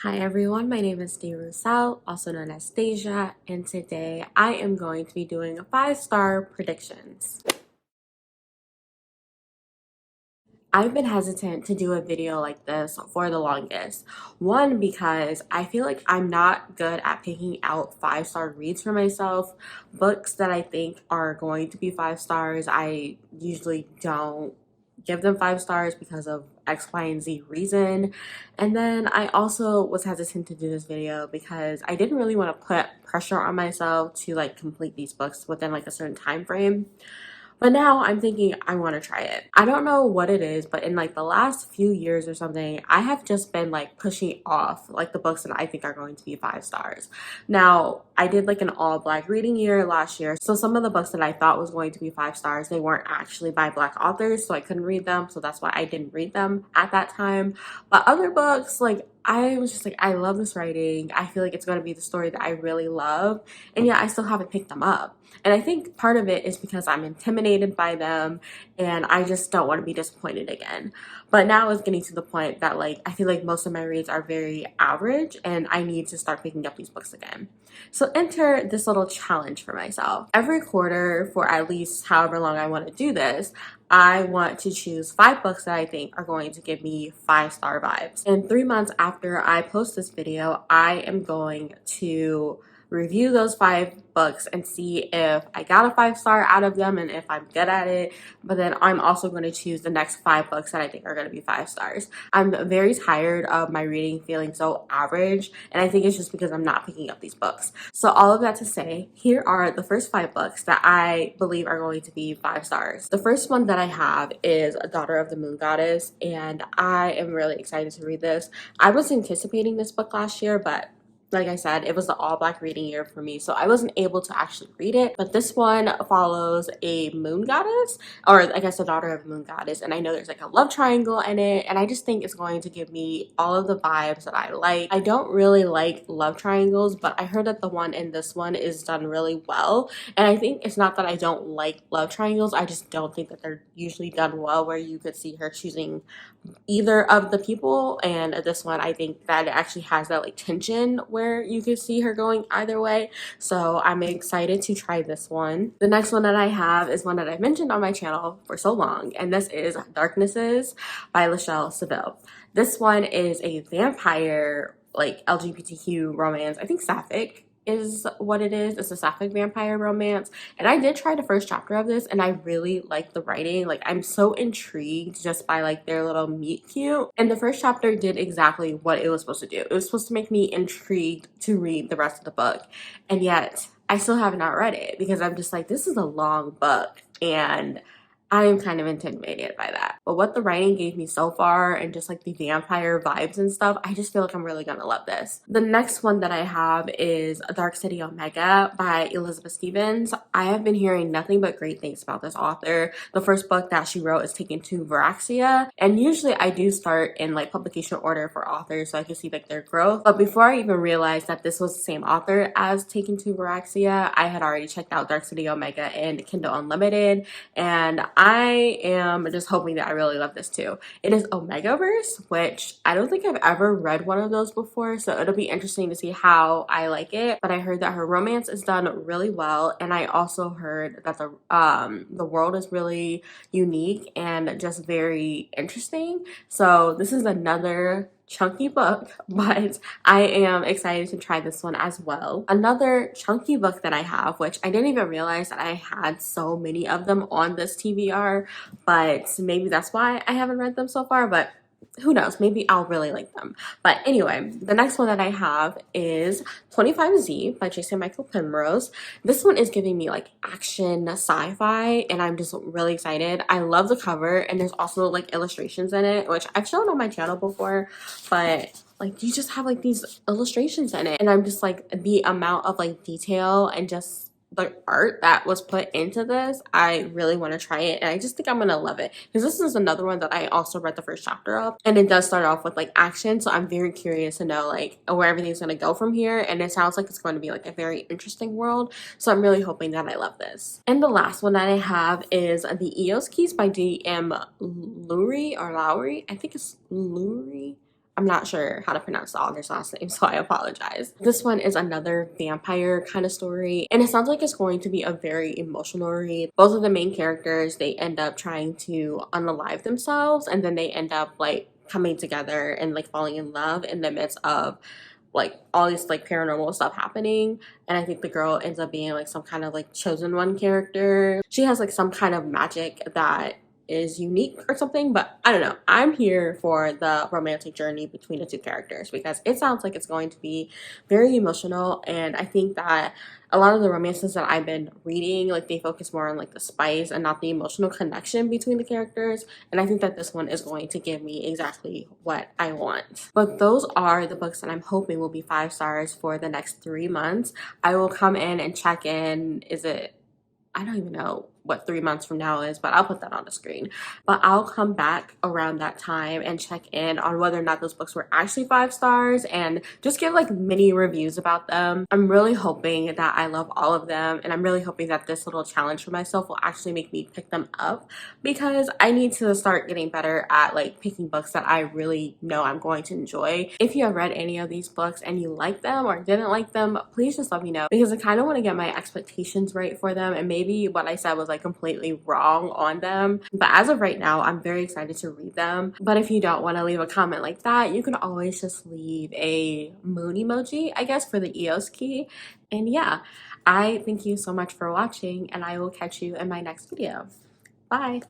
Hi everyone, my name is Lachelle, also known as Deja, and today I am going to be doing 5-star predictions. I've been hesitant to do a video like this for the longest. One, because I feel like I'm not good at picking out 5-star reads for myself. Books that I think are going to be 5 stars, I usually don't give them 5 stars because of X, Y, and Z reason. And then I also was hesitant to do this video because I didn't really want to put pressure on myself to like complete these books within like a certain time frame. But now I'm thinking I want to try it. I don't know what it is, but in like the last few years or something, I have just been like pushing off like the books that I think are going to be 5 stars. Now, I did like an all black reading year last year. So some of the books that I thought was going to be 5 stars, they weren't actually by black authors, so I couldn't read them. So that's why I didn't read them at that time. But other books, like I was just like, I love this writing. I feel like it's going to be the story that I really love. And yet I still haven't picked them up. And I think part of it is because I'm intimidated by them and I just don't want to be disappointed again. But now it's getting to the point that like I feel like most of my reads are very average and I need to start picking up these books again. So enter this little challenge for myself. Every quarter for at least however long I want to do this, I want to choose 5 books that I think are going to give me 5-star vibes. And 3 months after I post this video, I am going to review those 5 books and see if I got a 5-star out of them and if I'm good at it. But then I'm also going to choose the next 5 books that I think are going to be 5 stars. I'm very tired of my reading feeling so average, and I think it's just because I'm not picking up these books. So all of that to say, here are the first 5 books that I believe are going to be 5 stars. The first one that I have is A Daughter of the Moon Goddess, and I am really excited to read this. I was anticipating this book last year, but like I said, it was the all black reading year for me, so I wasn't able to actually read it. But this one follows a moon goddess, or I guess a daughter of a moon goddess, and I know there's like a love triangle in it, and I just think it's going to give me all of the vibes that I like. I don't really like love triangles, but I heard that the one in this one is done really well, and I think it's not that I don't like love triangles, I just don't think that they're usually done well, where you could see her choosing either of the people. And this one, I think that it actually has that like tension where you could see her going either way, so I'm excited to try this one. The next one that I have is one that I've mentioned on my channel for so long, and this is Darknesses by Lachelle Seville. This one is a vampire like LGBTQ romance, I think sapphic is what it is. It's a sapphic vampire romance, and I did try the first chapter of this and I really like the writing. Like I'm so intrigued just by like their little meet cute, and the first chapter did exactly what it was supposed to do. It was supposed to make me intrigued to read the rest of the book, and yet I still have not read it because I'm just like, this is a long book and I am kind of intimidated by that. But what the writing gave me so far and just like the vampire vibes and stuff, I just feel like I'm really gonna love this. The next one that I have is Dark City Omega by Elizabeth Stevens. I have been hearing nothing but great things about this author. The first book that she wrote is Taken to Viraxia, and usually I do start in like publication order for authors so I can see like their growth. But before I even realized that this was the same author as Taken to Viraxia, I had already checked out Dark City Omega and Kindle Unlimited, and I am just hoping that I really love this too. It is Omegaverse, which I don't think I've ever read one of those before, so it'll be interesting to see how I like it. But I heard that her romance is done really well, and I also heard that the world is really unique and just very interesting. So this is another chunky book, but I am excited to try this one as well. Another chunky book that I have, which I didn't even realize that I had so many of them on this TBR, but maybe that's why I haven't read them so far, but who knows, maybe I'll really like them. But anyway, the next one that I have is 25Z by Jason Michael Primrose. This one is giving me like action sci-fi, and I'm just really excited. I love the cover, and there's also like illustrations in it, which I've shown on my channel before, but like you just have like these illustrations in it, and I'm just like, the amount of like detail and just the art that was put into this, I really want to try it, and I just think I'm gonna love it because this is another one that I also read the first chapter of, and it does start off with like action, so I'm very curious to know like where everything's gonna go from here, and it sounds like it's going to be like a very interesting world, so I'm really hoping that I love this. And the last one that I have is the Eos Keys by DM Lewry, or Lowry, I think it's Lewry. I'm not sure how to pronounce the author's last name, so I apologize. This one is another vampire kind of story, and it sounds like it's going to be a very emotional read. Both of the main characters, they end up trying to unalive themselves, and then they end up like coming together and like falling in love in the midst of like all this like paranormal stuff happening. And I think the girl ends up being like some kind of like chosen one character. She has like some kind of magic that is unique or something, but I don't know. I'm here for the romantic journey between the two characters because it sounds like it's going to be very emotional. And I think that a lot of the romances that I've been reading, like they focus more on like the spice and not the emotional connection between the characters. And I think that this one is going to give me exactly what I want. But those are the books that I'm hoping will be 5 stars for the next 3 months. I will come in and check in. I don't even know what 3 months from now is, but I'll put that on the screen. But I'll come back around that time and check in on whether or not those books were actually 5 stars and just give like mini reviews about them. I'm really hoping that I love all of them, and I'm really hoping that this little challenge for myself will actually make me pick them up, because I need to start getting better at like picking books that I really know I'm going to enjoy. If you have read any of these books and you like them or didn't like them, please just let me know, because I kind of want to get my expectations right for them, and maybe what I said was like completely wrong on them. But as of right now, I'm very excited to read them. But if you don't want to leave a comment like that, you can always just leave a moon emoji, I guess, for the Eos key. And yeah, I thank you so much for watching, and I will catch you in my next video. Bye.